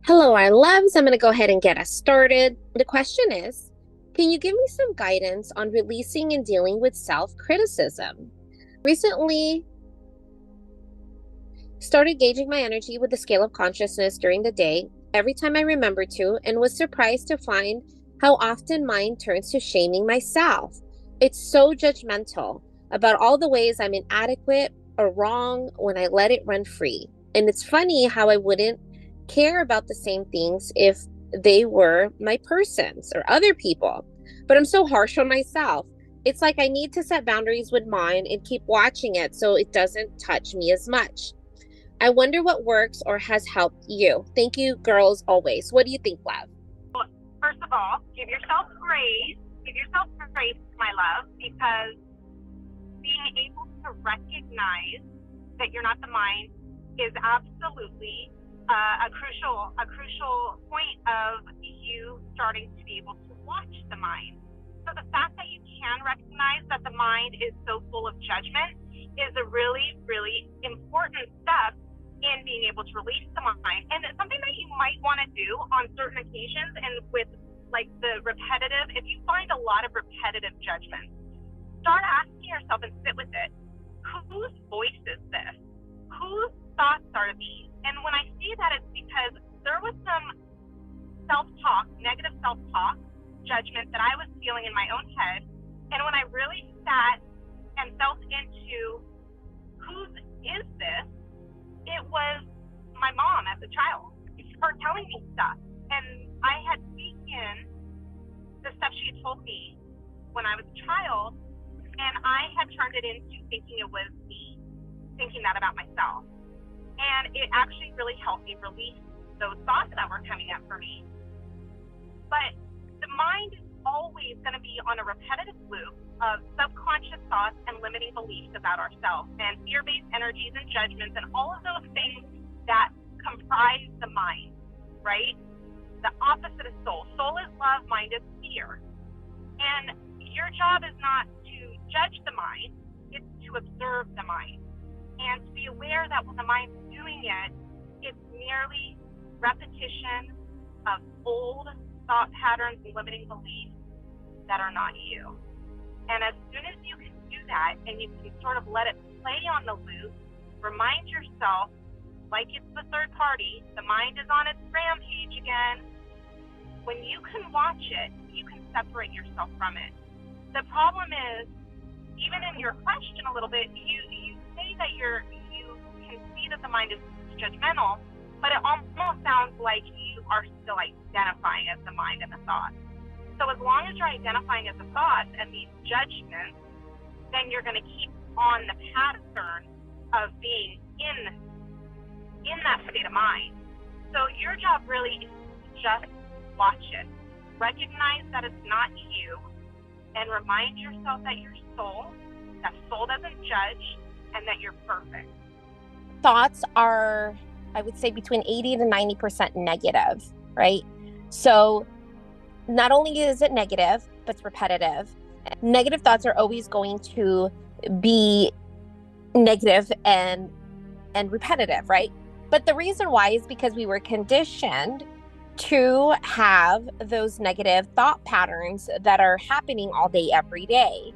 Hello, our loves. I'm going to go ahead and get us started. The question is, can you give me some guidance on releasing and dealing with self-criticism? Recently, started gauging my energy with the scale of consciousness during the day, every time I remember to, and was surprised to find how often mine turns to shaming myself. It's so judgmental about all the ways I'm inadequate or wrong when I let it run free. And it's funny how I wouldn't care about the same things if they were my persons or other people. But I'm so harsh on myself. It's like I need to set boundaries with mine and keep watching it so it doesn't touch me as much. I wonder what works or has helped you. Thank you, girls, always. What do you think, love? Well, first of all, give yourself grace. Give yourself grace, my love, because being able to recognize that you're not the mind is absolutely a crucial point of you starting to be able to watch the mind. So the fact that you can recognize that the mind is so full of judgment is a really, really important step in being able to release the mind. And it's something that you might want to do on certain occasions, and with like the repetitive, if you find a lot of repetitive judgments, start asking yourself and sit with it. Whose voice is this? Whose thoughts are these? And when I see that, it's because there was some self-talk, negative self-talk, judgment that I was feeling in my own head. And when I really sat and felt into whose is this, it was my mom as a child, her telling me stuff. And I had taken the stuff she had told me when I was a child, and I had turned it into thinking it was me, thinking that about myself. And it actually really helped me release those thoughts that were coming up for me. But the mind is always going to be on a repetitive loop of subconscious thoughts and limiting beliefs about ourselves, and fear-based energies and judgments and all of those things that comprise the mind, right? The opposite of soul. Soul is love, mind is fear. And your job is not to judge the mind, it's to observe the mind. And to be aware that when the mind's doing it, it's merely repetition of old thought patterns and limiting beliefs that are not you. And as soon as you can do that and you can sort of let it play on the loop, remind yourself like it's the third party, the mind is on its rampage again. When you can watch it, you can separate yourself from it. The problem is, even in your question a little bit, you say that you can see that the mind is judgmental, but it almost sounds like you are still identifying as the mind and the thought. So as long as you're identifying as the thoughts and these judgments, then you're going to keep on the pattern of being in that state of mind. So your job really is to just watch it. Recognize that it's not you, and remind yourself that you're soul, that soul doesn't judge, and that you're perfect. Thoughts are, I would say, between 80 to 90% negative, right? So not only is it negative, but it's repetitive. Negative thoughts are always going to be negative and repetitive, right? But the reason why is because we were conditioned to have those negative thought patterns that are happening all day, every day.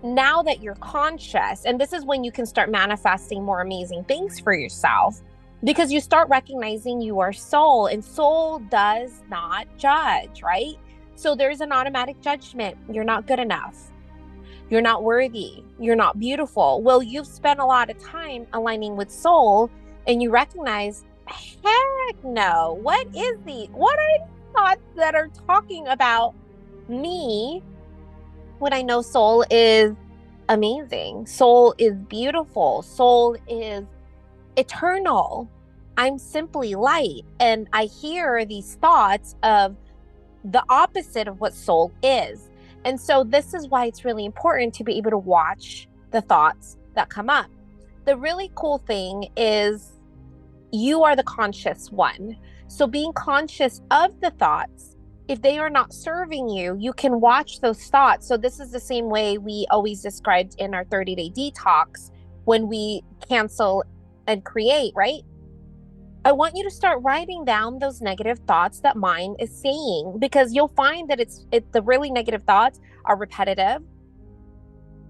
Now that you're conscious, and this is when you can start manifesting more amazing things for yourself, because you start recognizing you are soul, and soul does not judge, right? So there's an automatic judgment. You're not good enough. You're not worthy. You're not beautiful. Well, you've spent a lot of time aligning with soul, and you recognize, heck no. What are these thoughts that are talking about me when I know soul is amazing? Soul is beautiful. Soul is eternal. I'm simply light. And I hear these thoughts of the opposite of what soul is. And so this is why it's really important to be able to watch the thoughts that come up. The really cool thing is you are the conscious one. So being conscious of the thoughts, if they are not serving you, you can watch those thoughts. So this is the same way we always described in our 30-day detox when we cancel and create, right? I want you to start writing down those negative thoughts that mind is saying, because you'll find that the really negative thoughts are repetitive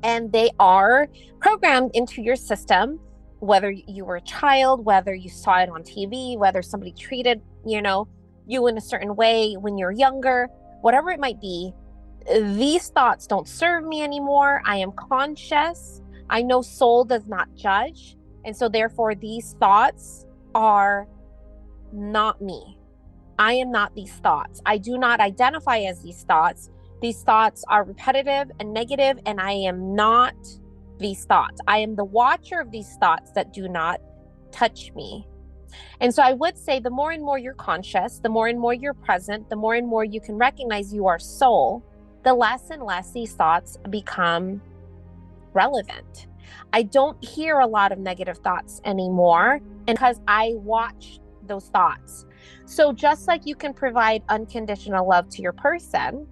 and they are programmed into your system, whether you were a child, whether you saw it on TV, whether somebody treated, you in a certain way when you're younger, whatever it might be. These thoughts don't serve me anymore. I am conscious. I know soul does not judge. And so therefore these thoughts are not me. I am not these thoughts. I do not identify as these thoughts. These thoughts are repetitive and negative, and I am not these thoughts. I am the watcher of these thoughts that do not touch me. And so I would say the more and more you're conscious, the more and more you're present, the more and more you can recognize you are soul, the less and less these thoughts become relevant. I don't hear a lot of negative thoughts anymore, and because I watch those thoughts. So just like you can provide unconditional love to your person,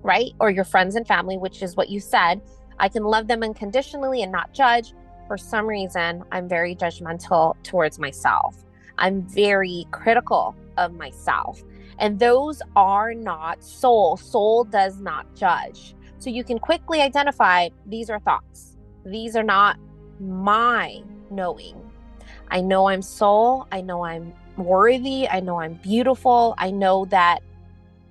right? Or your friends and family, which is what you said, I can love them unconditionally and not judge. For some reason, I'm very judgmental towards myself. I'm very critical of myself. And those are not soul. Soul does not judge. So you can quickly identify these are thoughts. These are not my knowing. I know I'm soul. I know I'm worthy. I know I'm beautiful. I know that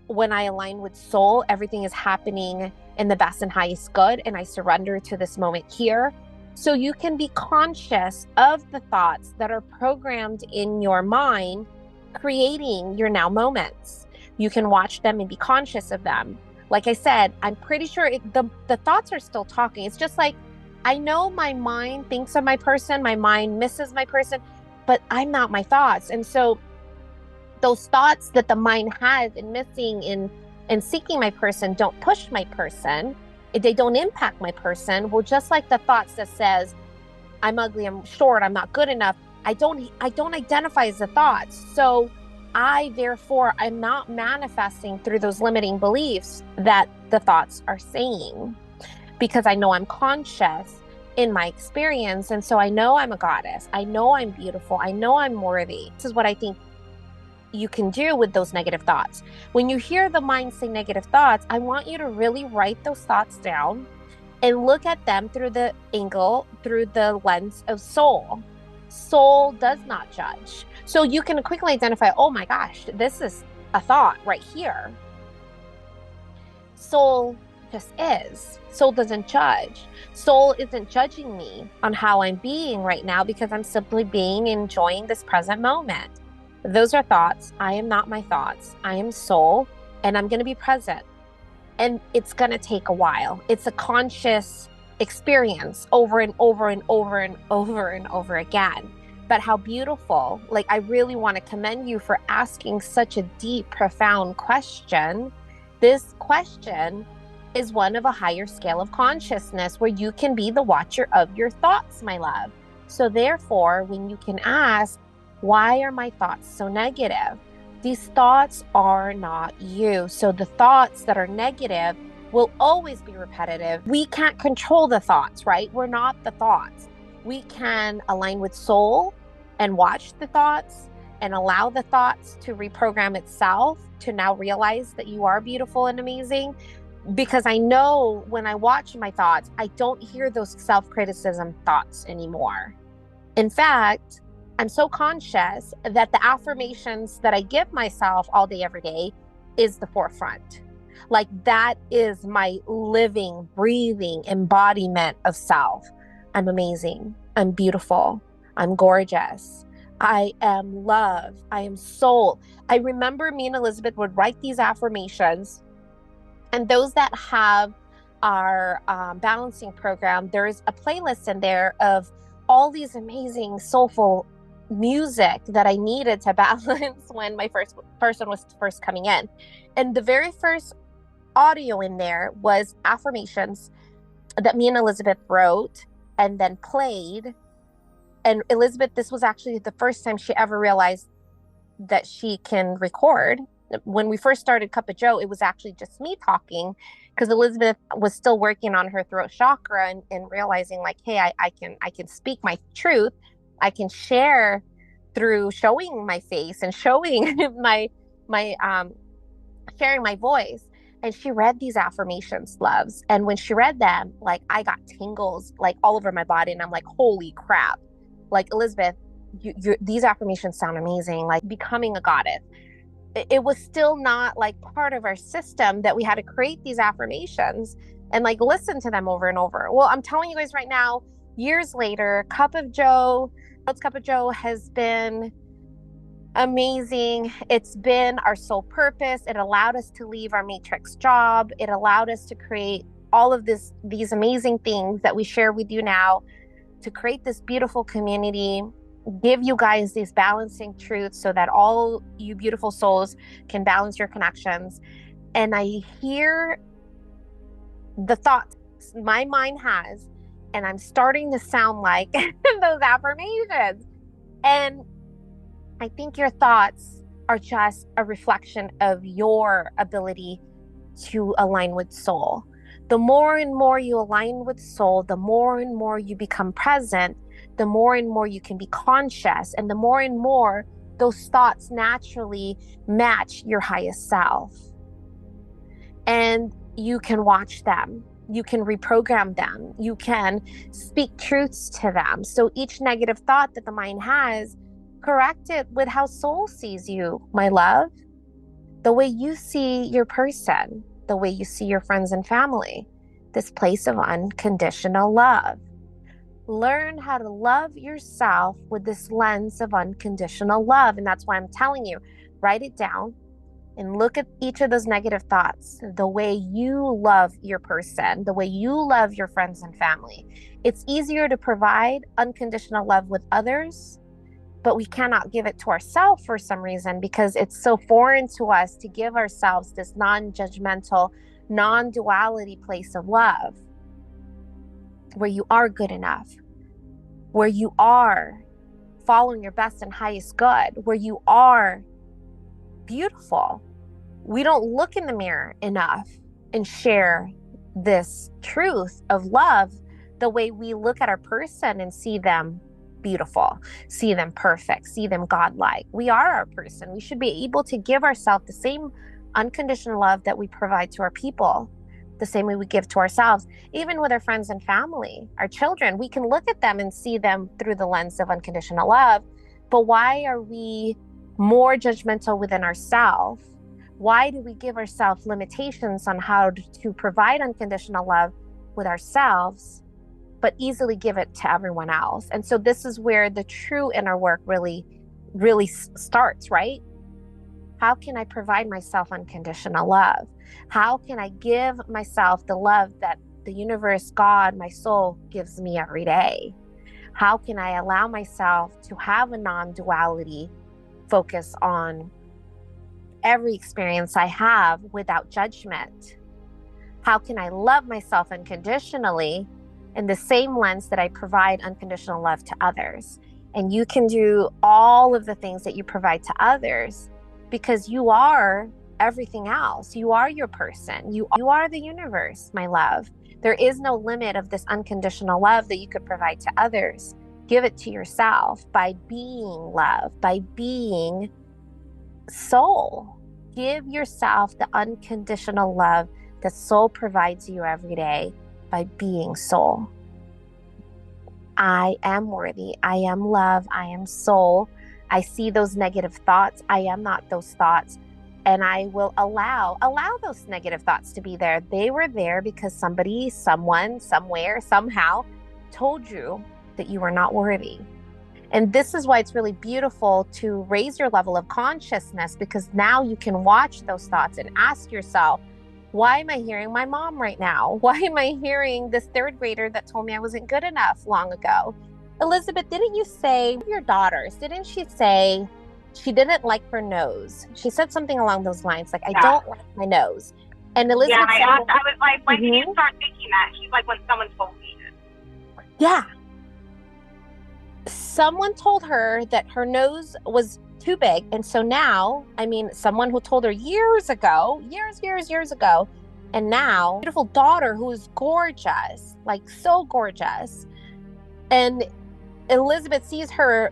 when I align with soul, everything is happening in the best and highest good, and I surrender to this moment here. So you can be conscious of the thoughts that are programmed in your mind, creating your now moments. You can watch them and be conscious of them. Like I said, I'm pretty sure the thoughts are still talking. It's just like, I know my mind thinks of my person, my mind misses my person, but I'm not my thoughts. And so those thoughts that the mind has in missing and seeking my person don't push my person. They don't impact my person. Well, just like the thoughts that says, I'm ugly, I'm short, I'm not good enough, I don't identify as the thoughts. So I'm not manifesting through those limiting beliefs that the thoughts are saying, because I know I'm conscious in my experience. And so I know I'm a goddess. I know I'm beautiful. I know I'm worthy. This is what I think you can do with those negative thoughts. When you hear the mind say negative thoughts, I want you to really write those thoughts down and look at them through the lens of soul. Soul does not judge. So you can quickly identify, oh my gosh, this is a thought right here. Soul just is. Soul doesn't judge. Soul isn't judging me on how I'm being right now, because I'm simply being, enjoying this present moment. Those are thoughts. I am not my thoughts. I am soul, and I'm going to be present. And it's going to take a while. It's a conscious experience over and over and over and over and over again. But how beautiful. Like, I really want to commend you for asking such a deep, profound question. This question is one of a higher scale of consciousness where you can be the watcher of your thoughts, my love. So therefore, when you can ask, why are my thoughts so negative? These thoughts are not you. So the thoughts that are negative will always be repetitive. We can't control the thoughts, right? We're not the thoughts. We can align with soul and watch the thoughts and allow the thoughts to reprogram itself to now realize that you are beautiful and amazing. Because I know when I watch my thoughts, I don't hear those self-criticism thoughts anymore. In fact, I'm so conscious that the affirmations that I give myself all day, every day is the forefront. Like, that is my living, breathing embodiment of self. I'm amazing. I'm beautiful. I'm gorgeous. I am love. I am soul. I remember me and Elizabeth would write these affirmations, and those that have our balancing program, there's a playlist in there of all these amazing soulful music that I needed to balance when my first person was first coming in. And the very first audio in there was affirmations that me and Elizabeth wrote and then played. And Elizabeth, this was actually the first time she ever realized that she can record. When we first started Cup of Joe, it was actually just me talking, because Elizabeth was still working on her throat chakra and realizing, like, hey, I can speak my truth. I can share through showing my face and showing my sharing my voice. And she read these affirmations, loves. And when she read them, like I got tingles like all over my body. And I'm like, holy crap. Like, Elizabeth, these affirmations sound amazing. Like becoming a goddess. It was still not like part of our system that we had to create these affirmations and like listen to them over and over. Well, I'm telling you guys right now, years later, Cup of Joe has been amazing. It's been our sole purpose. It allowed us to leave our matrix job. It allowed us to create all of these amazing things that we share with you now, to create this beautiful community, give you guys these balancing truths so that all you beautiful souls can balance your connections. And I hear the thoughts my mind has, and I'm starting to sound like those affirmations. And I think your thoughts are just a reflection of your ability to align with soul. The more and more you align with soul, the more and more you become present, the more and more you can be conscious, and the more and more those thoughts naturally match your highest self. And you can watch them. You can reprogram them. You can speak truths to them. So each negative thought that the mind has, correct it with how soul sees you, my love. The way you see your person, the way you see your friends and family, this place of unconditional love. Learn how to love yourself with this lens of unconditional love. And that's why I'm telling you, write it down and look at each of those negative thoughts, the way you love your person, the way you love your friends and family. It's easier to provide unconditional love with others, but we cannot give it to ourselves for some reason, because it's so foreign to us to give ourselves this non-judgmental, non-duality place of love, where you are good enough, where you are following your best and highest good, where you are beautiful. We don't look in the mirror enough and share this truth of love the way we look at our person and see them beautiful, see them perfect, see them godlike. We are our person. We should be able to give ourselves the same unconditional love that we provide to our people, the same way we give to ourselves. Even with our friends and family, our children, we can look at them and see them through the lens of unconditional love. But why are we more judgmental within ourselves? Why do we give ourselves limitations on how to provide unconditional love with ourselves, but easily give it to everyone else? And so this is where the true inner work really starts, right? How can I provide myself unconditional love? How can I give myself the love that the universe, God, my soul gives me every day? How can I allow myself to have a non-duality focus on every experience I have without judgment? How can I love myself unconditionally in the same lens that I provide unconditional love to others? And you can do all of the things that you provide to others because you are everything else. You are your person. You are the universe, my love. There is no limit of this unconditional love that you could provide to others. Give it to yourself by being love, by being soul. Give yourself the unconditional love that soul provides you every day by being soul. I am worthy. I am love. I am soul. I see those negative thoughts. I am not those thoughts. And I will allow those negative thoughts to be there. They were there because somebody, someone, somewhere, somehow told you that you are not worthy. And this is why it's really beautiful to raise your level of consciousness, because now you can watch those thoughts and ask yourself, why am I hearing my mom right now? Why am I hearing this third grader that told me I wasn't good enough long ago? Elizabeth, didn't you say your daughters, didn't she say she didn't like her nose? She said something along those lines, like, I don't like my nose. And Elizabeth said, I was like, when did you start thinking that? She's like, when someone told me it. Yeah. Someone told her that her nose was too big. And so now, I mean, someone who told her years ago, and now beautiful daughter who is gorgeous, like so gorgeous. And Elizabeth sees her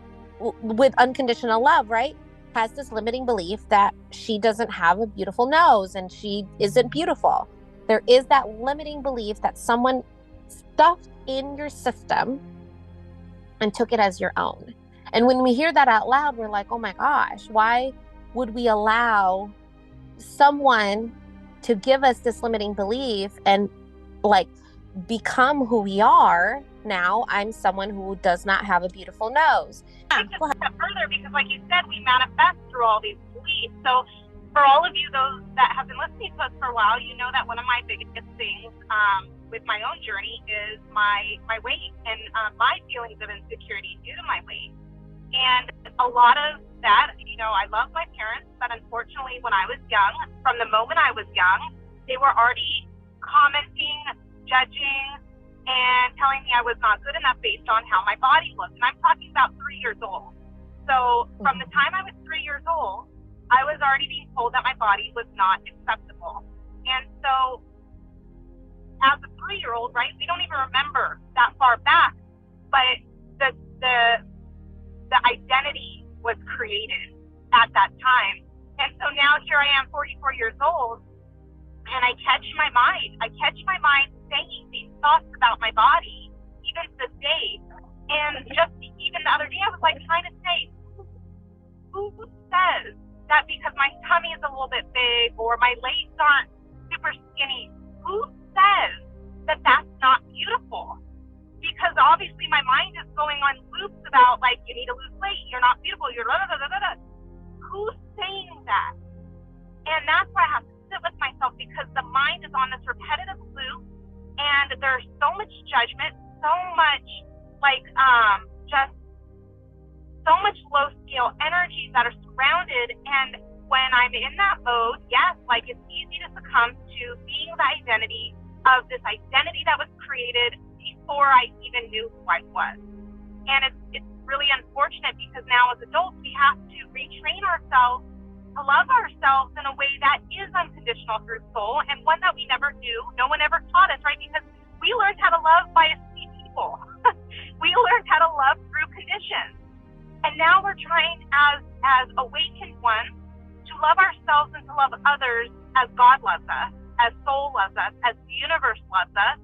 with unconditional love, right, has this limiting belief that she doesn't have a beautiful nose and she isn't beautiful. There is that limiting belief that someone stuffed in your system and took it as your own. And when we hear that out loud, we're like, oh my gosh, why would we allow someone to give us this limiting belief and like become who we are? Now I'm someone who does not have a beautiful nose. Take it a step further, because like you said, we manifest through all these beliefs. So for all of you, those that have been listening to us for a while, you know that one of my biggest things with my own journey is my weight and my feelings of insecurity due to my weight. And a lot of that, you know, I love my parents, but unfortunately when I was young, from the moment I was young, they were already commenting, judging, and telling me I was not good enough based on how my body looked. And I'm talking about 3 years old. So from the time I was 3 years old, I was already being told that my body was not acceptable. And so as a 3-year-old, right, we don't even remember that far back, but the identity was created at that time. And so now here I am, 44 years old, and I catch my mind saying these thoughts about my body, even to this day. And just even the other day, I was like trying to say, who says that because my tummy is a little bit big or my legs aren't super skinny, who says that that's not beautiful? Because obviously my mind is going on loops about like, you need to lose weight, you're not beautiful, you're da da da da da. Who's saying that? And that's why I have to sit with myself, because the mind is on this repetitive loop, and there's so much judgment, so much like just so much low scale energies that are surrounded. And when I'm in that mode, yes, like it's easy to succumb to being the identity of this identity that was created before I even knew who I was. And it's really unfortunate, because now as adults we have to retrain ourselves to love ourselves in a way that is unconditional through soul, and one that we never knew. No one ever taught us, right? Because we learned how to love by see people. We learned how to love through conditions. And now we're trying as awakened ones to love ourselves and to love others as God loves us, as soul loves us, as the universe loves us.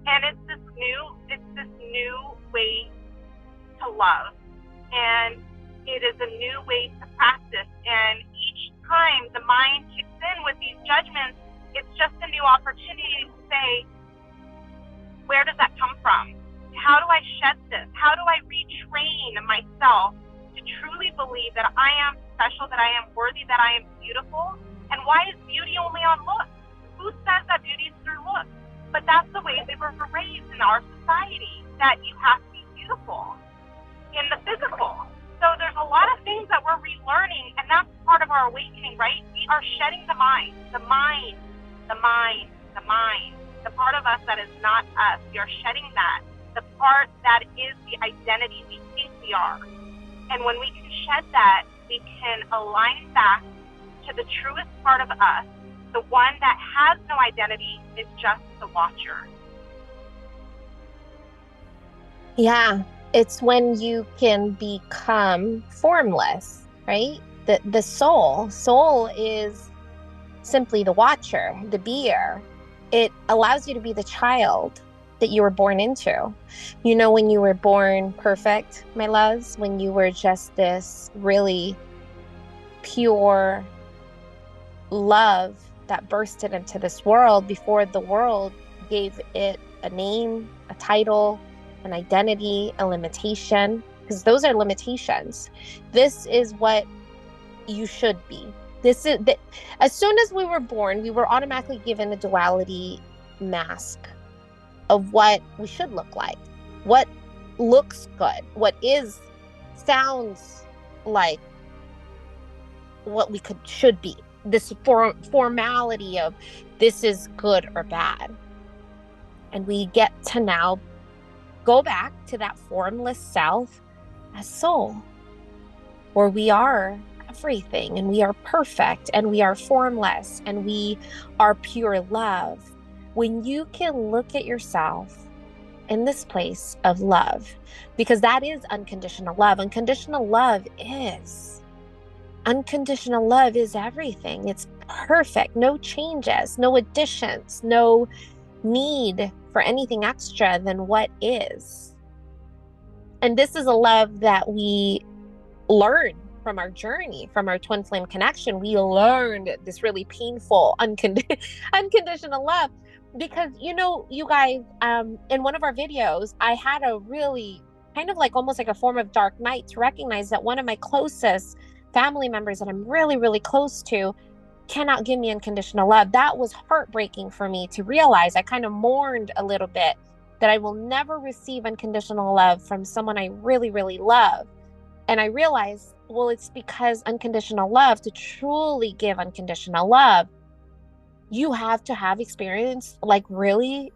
And it's this new way to love. And it is a new way to practice. And each time the mind kicks in with these judgments, it's just a new opportunity to say, where does that come from? How do I shed this? How do I retrain myself to truly believe that I am special, that I am worthy, that I am beautiful? And why is beauty only on looks? Who says that beauty is through looks? But that's the way we were raised in our society, that you have to be beautiful in the physical. So there's a lot of things that we're relearning, and that's part of our awakening, right? We are shedding the mind, the part of us that is not us. We are shedding that, the part that is the identity we think we are. And when we can shed that, we can align back to the truest part of us, the one that has no identity, is just the watcher. Yeah. It's when you can become formless, right? The soul is simply the watcher, the beer. It allows you to be the child that you were born into. You know, when you were born perfect, my loves, when you were just this really pure love that bursted into this world before the world gave it a name, a title, an identity, a limitation, because those are limitations. This is what you should be. This is as soon as we were born, we were automatically given a duality mask of what we should look like, what looks good, what sounds like what we should be. This formality of this is good or bad. And we get to now go back to that formless self as soul, where we are everything, and we are perfect, and we are formless, and we are pure love. When you can look at yourself in this place of love, because that is unconditional love. Unconditional love is everything. It's perfect. No changes, no additions, no need for anything extra than what is. And this is a love that we learn from our journey, from our twin flame connection. We learned this really painful unconditional love, because, you know, you guys, in one of our videos, I had a really kind of like almost like a form of dark night to recognize that one of my closest family members that I'm really, really close to cannot give me unconditional love. That was heartbreaking for me to realize. I kind of mourned a little bit that I will never receive unconditional love from someone I really, really love. And I realized, well, it's because unconditional love, to truly give unconditional love, you have to have experienced like really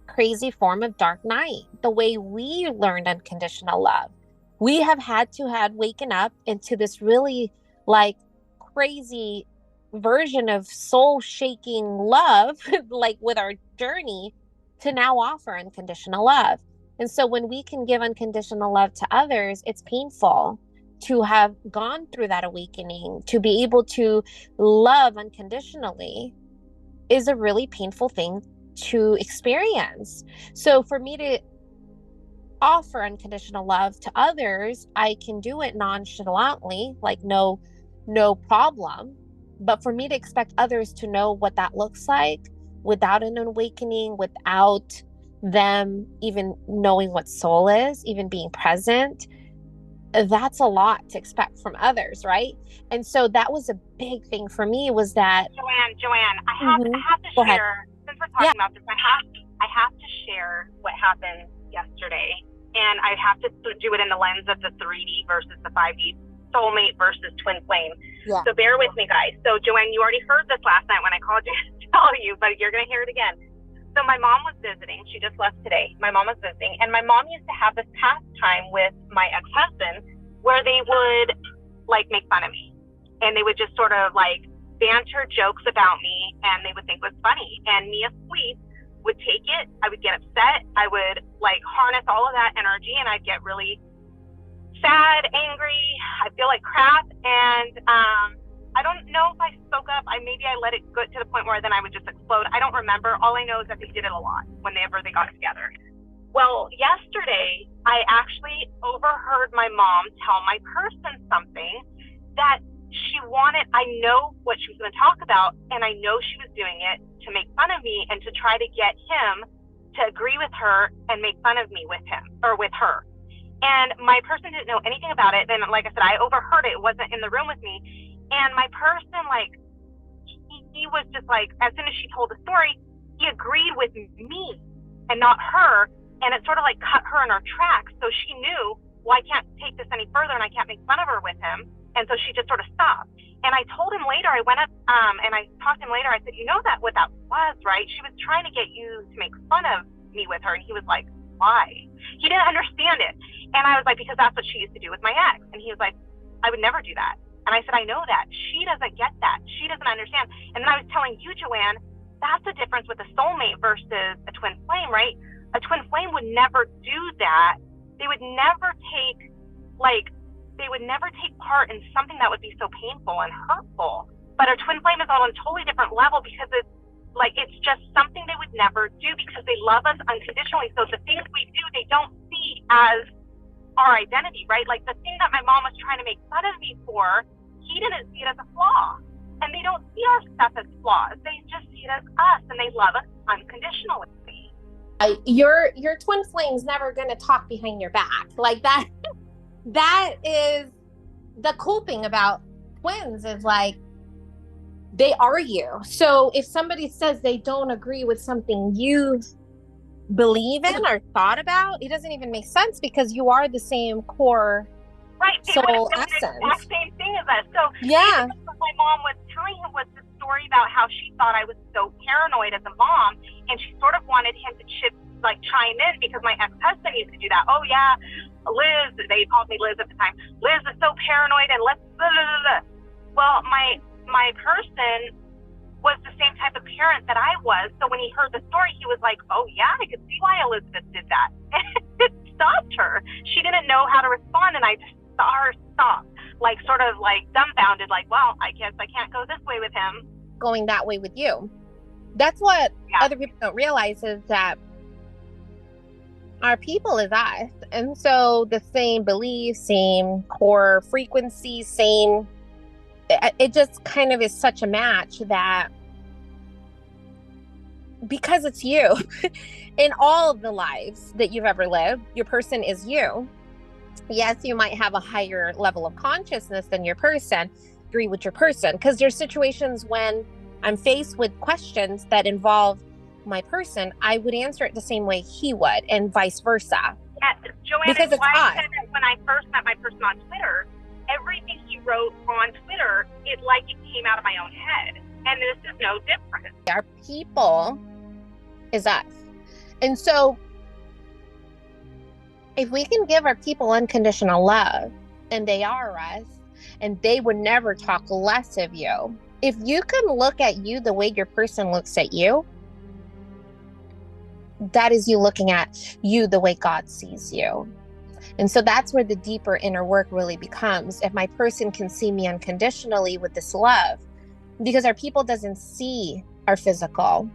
crazy form of dark night. The way we learned unconditional love, we have had to waken up into this really like crazy version of soul shaking love, like with our journey, to now offer unconditional love. And so when we can give unconditional love to others, it's painful to have gone through that awakening. To be able to love unconditionally is a really painful thing to experience. So for me to offer unconditional love to others, I can do it nonchalantly, like no problem. But for me to expect others to know what that looks like without an awakening, without them even knowing what soul is, even being present, that's a lot to expect from others, right? And so that was a big thing for me, was that Joanne, I have to share, since we're talking about this, I have to share what happened yesterday, and I have to do it in the lens of the 3D versus the 5D, soulmate versus twin flame. Yeah. So bear with me, guys. So Joanne, you already heard this last night when I called you to tell you, but you're going to hear it again. So my mom was visiting. She just left today. My mom was visiting, and my mom used to have this pastime with my ex-husband where they would like make fun of me, and they would just sort of like banter jokes about me, and they would think it was funny. And me asleep would take it. I would get upset. I would like harness all of that energy, and I'd get really sad, angry. I feel like crap, and I don't know if I spoke up. Maybe I let it go to the point where then I would just explode. I don't remember. All I know is that they did it a lot whenever they got together. Well, yesterday, I actually overheard my mom tell my person something that she wanted. I know what she was going to talk about, and I know she was doing it to make fun of me and to try to get him to agree with her and make fun of me with him or with her. And my person didn't know anything about it. And like I said, I overheard it. It wasn't in the room with me. And my person, like, he was just like, as soon as she told the story, he agreed with me and not her. And it sort of like cut her in her tracks. So she knew, well, I can't take this any further and I can't make fun of her with him. And so she just sort of stopped. And I told him later, I went up and I talked to him later. I said, you know that what that was, right? She was trying to get you to make fun of me with her. And he was like, why? He didn't understand it. And I was like, because that's what she used to do with my ex. And he was like, I would never do that. And I said, I know that. She doesn't get that. She doesn't understand. And then I was telling you, Joanne, that's the difference with a soulmate versus a twin flame, right? A twin flame would never do that. They would never take part in something that would be so painful and hurtful. But a twin flame is on a totally different level, because it's just something they would never do, because they love us unconditionally. So the things we do, they don't see as our identity, right? Like the thing that my mom was trying to make fun of me for, he didn't see it as a flaw. And they don't see our stuff as flaws. They just see it as us, and they love us unconditionally. Your twin flame's never going to talk behind your back like that. That is the cool thing about twins, is like they argue. So if somebody says they don't agree with something you believe in or thought about, it doesn't even make sense, because you are the same core soul essence. The exact same thing as us. So yeah, what my mom was telling him was the story about how she thought I was so paranoid as a mom, and she sort of wanted him to chime in, because my ex-husband used to do that. Oh yeah, Liz, they called me Liz at the time. Liz is so paranoid, and let's blah, blah, blah, blah. Well, my person was the same type of parent that I was. So when he heard the story, he was like, oh yeah, I could see why Elizabeth did that. And it stopped her. She didn't know how to respond, and I just saw her stop, like sort of like dumbfounded, like, well, I guess I can't go this way with him. Going that way with you. That's what other people don't realize, is that our people is us. And so the same beliefs, same core frequencies, same, it just kind of is such a match that because it's you in all of the lives that you've ever lived, your person is you. Yes, you might have a higher level of consciousness than your person, agree with your person, because there's situations when I'm faced with questions that involve my person, I would answer it the same way he would, and vice versa. Joanne, because it's why us. I said that when I first met my person on Twitter, everything he wrote on Twitter, it came out of my own head. And this is no different. Our people is us. And so if we can give our people unconditional love, and they are us, and they would never talk less of you, if you can look at you the way your person looks at you, that is you looking at you the way God sees you. And so that's where the deeper inner work really becomes. If my person can see me unconditionally with this love, because our people doesn't see our physical,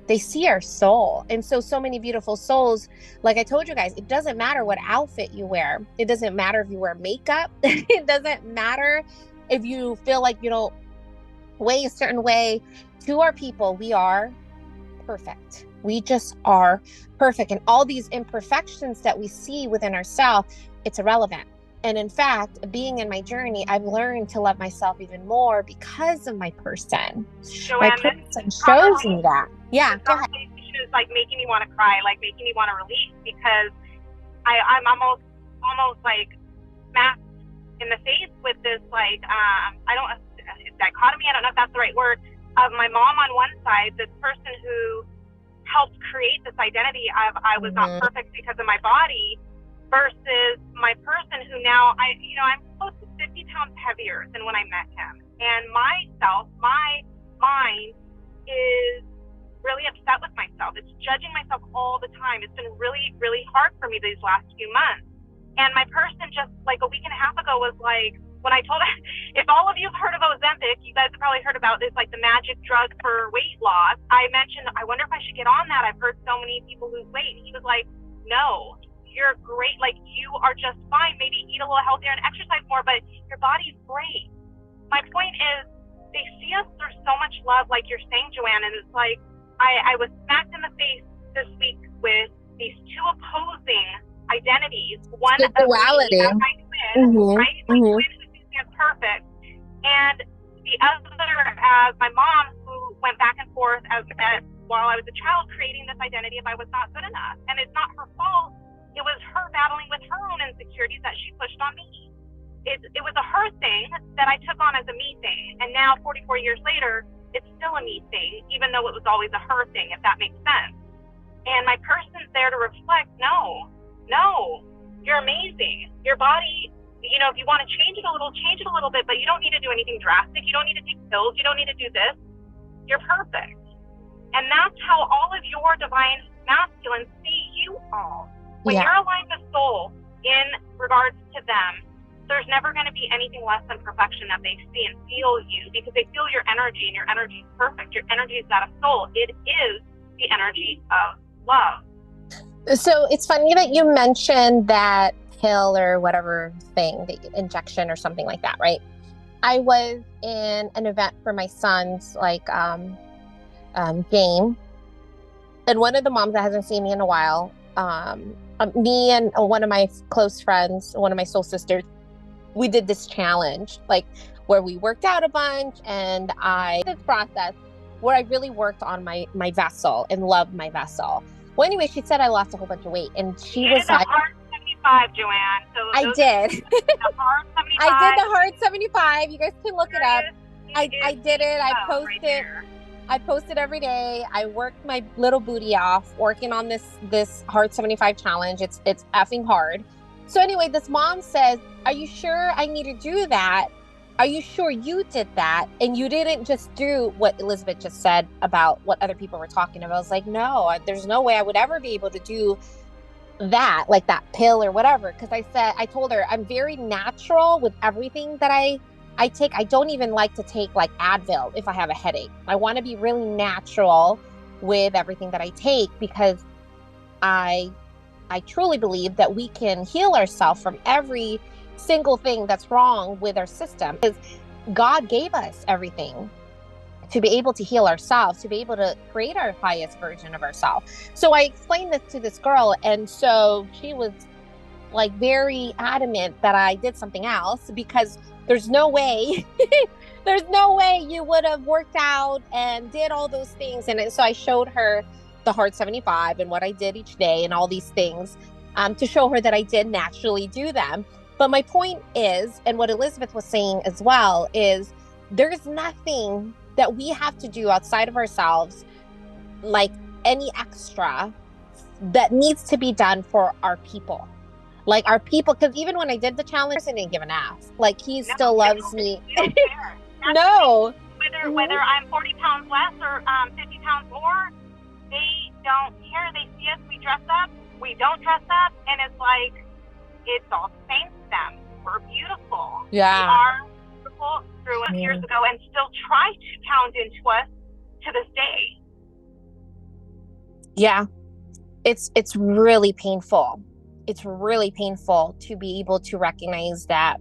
they see our soul. And so many beautiful souls, like I told you guys, it doesn't matter what outfit you wear. It doesn't matter if you wear makeup. It doesn't matter if you feel like you don't weigh a certain way. To our people, we are perfect. We just are perfect. And all these imperfections that we see within ourselves, it's irrelevant. And in fact, being in my journey, I've learned to love myself even more because of my person. Joanne, my person shows me that. Yeah, go ahead. Is like making me want to cry, like making me want to release, because I'm almost like smacked in the face with this, like, dichotomy, I don't know if that's the right word, of my mom on one side, this person who helped create this identity of I was not perfect because of my body, versus my person who now I'm close to 50 pounds heavier than when I met him. And my mind is really upset with myself. It's judging myself all the time. It's been really, really hard for me these last few months. And my person just like a week and a half ago was like, when I told her, if all of you have heard of Ozempic, you guys have probably heard about this, like the magic drug for weight loss. I mentioned, I wonder if I should get on that. I've heard so many people lose weight. He was like, no, you're great. Like, you are just fine. Maybe eat a little healthier and exercise more, but your body's great. My point is, they see us through so much love, like you're saying, Joanne, and it's like, I was smacked in the face this week with these two opposing identities. One of duality. Me as my twin, right? My twin who sees me as perfect, and the other as my mom, who went back and forth while I was a child, creating this identity of I was not good enough. And it's not her fault. It was her battling with her own insecurities that she pushed on me. It was a her thing that I took on as a me thing. And now, 44 years later, it's still a me thing, even though it was always a her thing, if that makes sense. And my person's there to reflect, no, you're amazing. Your body, if you want to change it a little bit, but you don't need to do anything drastic. You don't need to take pills. You don't need to do this. You're perfect. And that's how all of your divine masculine see you all. When you're aligned with soul in regards to them, there's never going to be anything less than perfection that they see and feel you, because they feel your energy, and your energy is perfect. Your energy is that of soul. It is the energy of love. So it's funny that you mentioned that pill or whatever thing, the injection or something like that, right? I was in an event for my son's game, and one of the moms that hasn't seen me in a while, me and one of my close friends, one of my soul sisters, we did this challenge, like where we worked out a bunch, and I did this process where I really worked on my vessel and loved my vessel. Well, anyway, she said I lost a whole bunch of weight, and she was like, hard 75, Joanne. So I did. The hard 75. I did the hard 75. You guys can look it up. I did it. I posted. Right, I posted every day. I worked my little booty off working on this hard 75 challenge. It's effing hard. So anyway, this mom says, "Are you sure I need to do that?" are you sure you did that? And you didn't just do what Elizabeth just said about what other people were talking about. I was like, no, there's no way I would ever be able to do that, like that pill or whatever. Because I told her I'm very natural with everything that I take. I don't even like to take like Advil if I have a headache. I want to be really natural with everything that I take, because I truly believe that we can heal ourselves from every single thing that's wrong with our system. Because God gave us everything to be able to heal ourselves, to be able to create our highest version of ourselves. So I explained this to this girl, and so she was like very adamant that I did something else, because there's no way you would have worked out and did all those things. And so I showed her the Heart 75 and what I did each day and all these things, to show her that I did naturally do them. But my point is, and what Elizabeth was saying as well, is there's nothing that we have to do outside of ourselves, like any extra, that needs to be done for our people. Like our people, because even when I did the challenge, I didn't give an ass. Like he still loves me. No. Whether I'm 40 pounds less or 50 pounds more, they don't care. They see us, we dress up, we don't dress up, and it's like, it's all the same to them. We're beautiful. Yeah. We are beautiful through us years ago, and still try to pound into us to this day. Yeah. It's really painful. It's really painful to be able to recognize that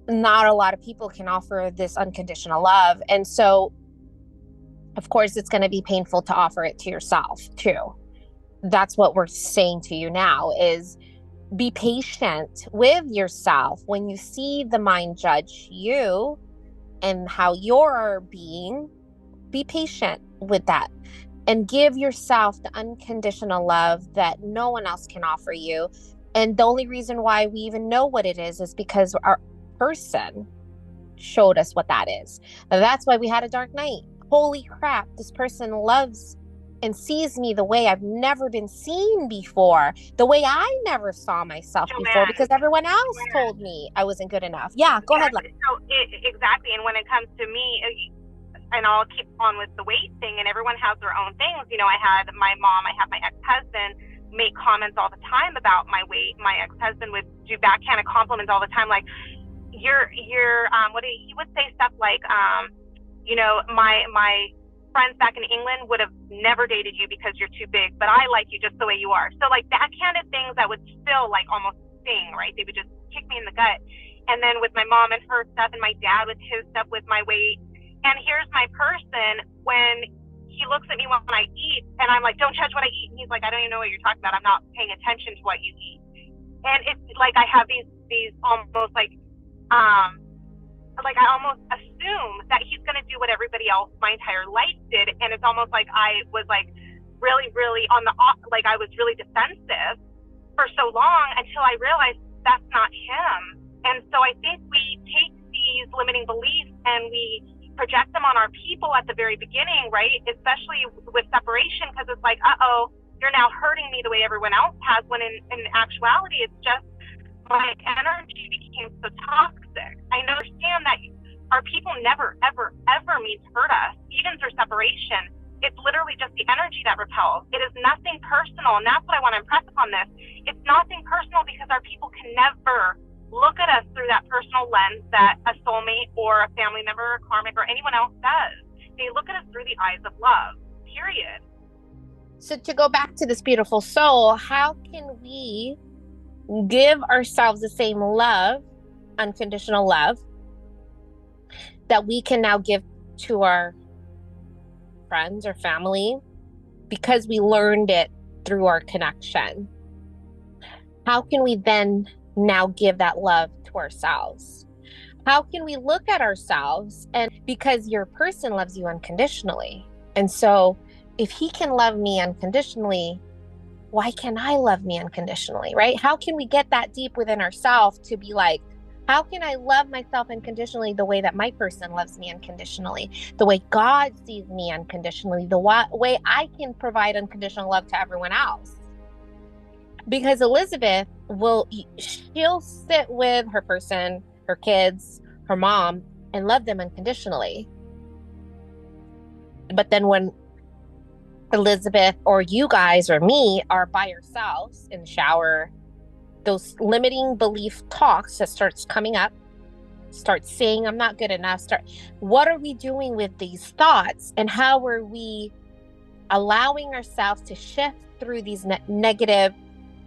not a lot of people can offer this unconditional love. And so, of course, it's going to be painful to offer it to yourself too. That's what we're saying to you now, is be patient with yourself when you see the mind judge you and how you're being. Be patient with that and give yourself the unconditional love that no one else can offer you. And the only reason why we even know what it is because our person showed us what that is. And that's why we had a dark night. Holy crap, this person loves and sees me the way I've never been seen before, the way I never saw myself before, because everyone else told me I wasn't good enough. Yeah, go ahead. So exactly. And when it comes to me, and I'll keep on with the weight thing, and everyone has their own things. You know, I had my mom, I had my ex-husband make comments all the time about my weight. My ex-husband would do backhanded compliments all the time, like, you're he would say stuff like, you know, my friends back in England would have never dated you because you're too big, but I like you just the way you are. So like backhanded things that would still like almost sting, right? They would just kick me in the gut. And then with my mom and her stuff, and my dad with his stuff with my weight. And here's my person, when he looks at me when I eat, and I'm like, don't judge what I eat. And he's like, I don't even know what you're talking about. I'm not paying attention to what you eat. And it's like I have these almost like I almost assume that he's going to do what everybody else my entire life did. And it's almost like I was like really, really I was really defensive for so long until I realized that's not him. And so I think we take these limiting beliefs and we project them on our people at the very beginning, right? Especially with separation, because it's like, uh-oh, you're now hurting me the way everyone else has, when in actuality, it's just my energy became so toxic. I understand that our people never, ever, ever mean to hurt us, even through separation. It's literally just the energy that repels. It is nothing personal, and that's what I want to impress upon this. It's nothing personal, because our people can never look at us through that personal lens that a soulmate or a family member or karmic or anyone else does. They look at us through the eyes of love, period. So to go back to this beautiful soul, how can we give ourselves the same love, unconditional love, that we can now give to our friends or family, because we learned it through our connection? How can we then now give that love to ourselves? How can we look at ourselves, and because your person loves you unconditionally, and so if he can love me unconditionally, why can't I love me unconditionally, right? How can we get that deep within ourselves to be like, how can I love myself unconditionally the way that my person loves me unconditionally, the way God sees me unconditionally, the way I can provide unconditional love to everyone else? Because Elizabeth she'll sit with her person her kids, her mom, and love them unconditionally. But then when Elizabeth or you guys or me are by ourselves in the shower, those limiting belief talks that starts coming up, start saying I'm not good enough, what are we doing with these thoughts, and how are we allowing ourselves to shift through these negative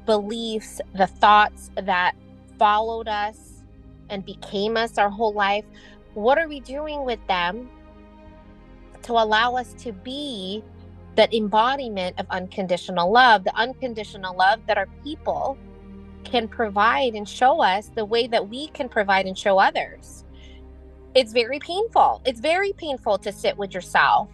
beliefs, the thoughts that followed us and became us our whole life? What are we doing with them to allow us to be that embodiment of unconditional love, the unconditional love that our people can provide and show us, the way that we can provide and show others? It's very painful. It's very painful to sit with yourself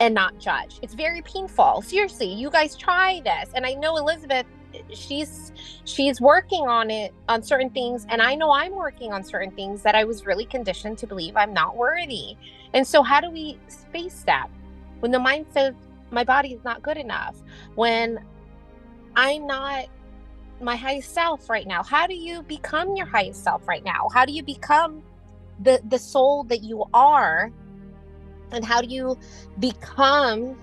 and not judge. It's very painful. Seriously, you guys try this. And I know Elizabeth, she's working on it, on certain things, and I know I'm working on certain things that I was really conditioned to believe I'm not worthy. And so how do we face that when the mind says my body is not good enough, when I'm not my highest self right now? How do you become your highest self right now? How do you become the soul that you are? And how do you become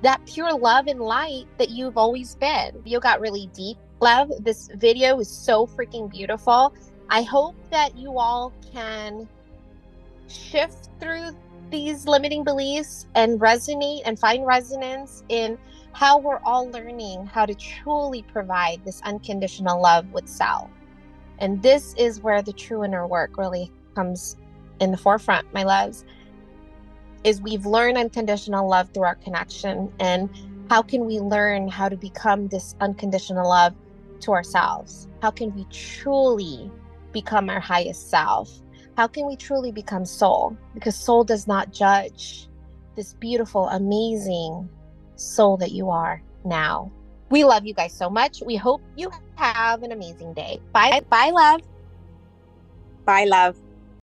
that pure love and light that you've always been? You got really deep, love. This video is so freaking beautiful. I hope that you all can shift through these limiting beliefs and resonate and find resonance in how we're all learning how to truly provide this unconditional love with self. And this is where the true inner work really comes in the forefront, my loves, is we've learned unconditional love through our connection. And how can we learn how to become this unconditional love to ourselves? How can we truly become our highest self? How can we truly become soul? Because soul does not judge. This beautiful, amazing soul that you are now. We love you guys so much. We hope you have an amazing day. Bye. Bye, love. Bye, love.